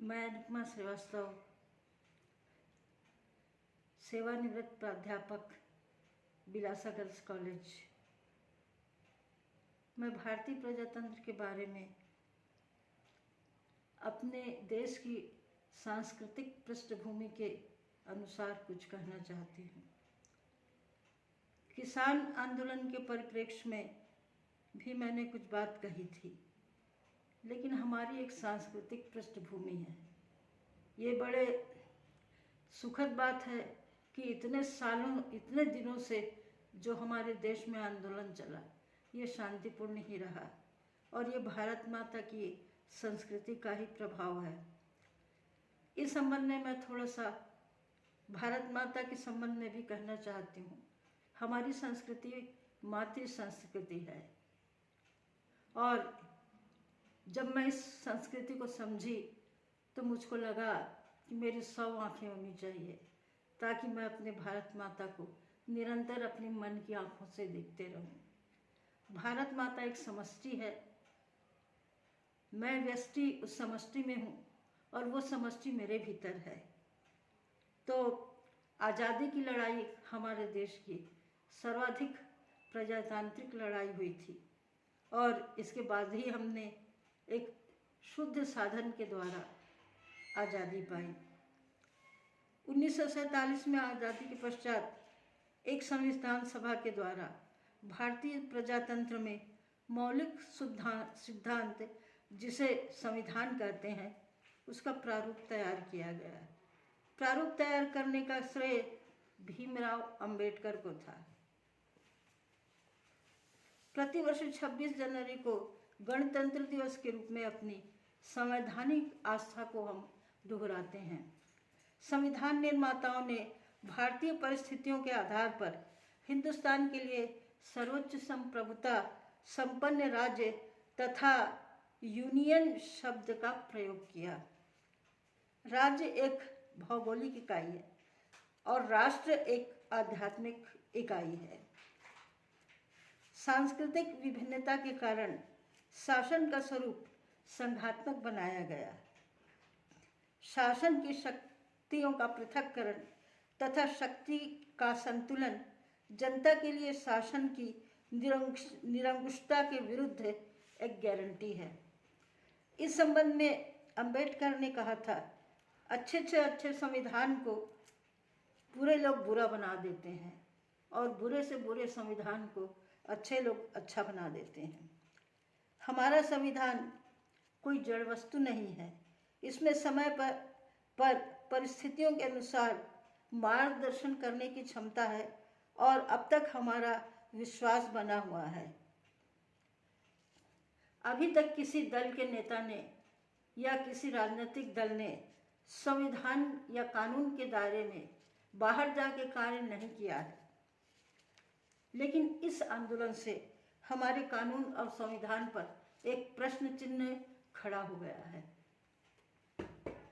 मैं अनुपमा श्रीवास्तव, सेवानिवृत्त प्राध्यापक, बिलासा गर्ल्स कॉलेज। मैं भारतीय प्रजातंत्र के बारे में अपने देश की सांस्कृतिक पृष्ठभूमि के अनुसार कुछ कहना चाहती हूँ। किसान आंदोलन के परिप्रेक्ष्य में भी मैंने कुछ बात कही थी, लेकिन हमारी एक सांस्कृतिक पृष्ठभूमि है। ये बड़े सुखद बात है कि इतने सालों, इतने दिनों से जो हमारे देश में आंदोलन चला, ये शांतिपूर्ण ही रहा और ये भारत माता की संस्कृति का ही प्रभाव है। इस संबंध में मैं थोड़ा सा भारत माता के संबंध में भी कहना चाहती हूँ। हमारी संस्कृति मातृ संस्कृति है और जब मैं इस संस्कृति को समझी तो मुझको लगा कि मेरी 100 आँखें होनी चाहिए ताकि मैं अपने भारत माता को निरंतर अपने मन की आँखों से देखते रहूं। भारत माता एक समष्टि है, मैं व्यष्टि उस समष्टि में हूँ और वो समष्टि मेरे भीतर है। तो आज़ादी की लड़ाई हमारे देश की सर्वाधिक प्रजातांत्रिक लड़ाई हुई थी और इसके बाद ही हमने एक शुद्ध साधन के द्वारा आज़ादी पाई। 1947 में आज़ादी के पश्चात एक संविधान सभा के द्वारा भारतीय प्रजातंत्र में मौलिक सिद्धांत, जिसे संविधान कहते हैं, उसका प्रारूप तैयार किया गया। प्रारूप तैयार करने का श्रेय भीमराव अंबेडकर को था। प्रतिवर्ष 26 जनवरी को गणतंत्र दिवस के रूप में अपनी संवैधानिक आस्था को हम दोहराते हैं। संविधान निर्माताओं ने भारतीय परिस्थितियों के आधार पर हिंदुस्तान के लिए सर्वोच्च संप्रभुता संपन्न राज्य तथा यूनियन शब्द का प्रयोग किया। राज्य एक भौगोलिक इकाई है और राष्ट्र एक आध्यात्मिक इकाई है। सांस्कृतिक विभिन्नता के कारण शासन का स्वरूप संघात्मक बनाया गया। शासन की शक्तियों का पृथक्करण तथा शक्ति का संतुलन जनता के लिए शासन की निरंकुशता के विरुद्ध एक गारंटी है। इस संबंध में अंबेडकर ने कहा था, अच्छे से अच्छे संविधान को बुरे लोग बुरा बना देते हैं और बुरे से बुरे संविधान को अच्छे लोग अच्छा बना देते हैं। हमारा संविधान कोई जड़ वस्तु नहीं है। इसमें समय पर परिस्थितियों के अनुसार मार्गदर्शन करने की क्षमता है और अब तक हमारा विश्वास बना हुआ है। अभी तक किसी दल के नेता ने या किसी राजनीतिक दल ने संविधान या कानून के दायरे में बाहर जाके कार्य नहीं किया है, लेकिन इस आंदोलन से हमारे कानून और संविधान पर एक प्रश्न चिन्ह खड़ा हो गया है।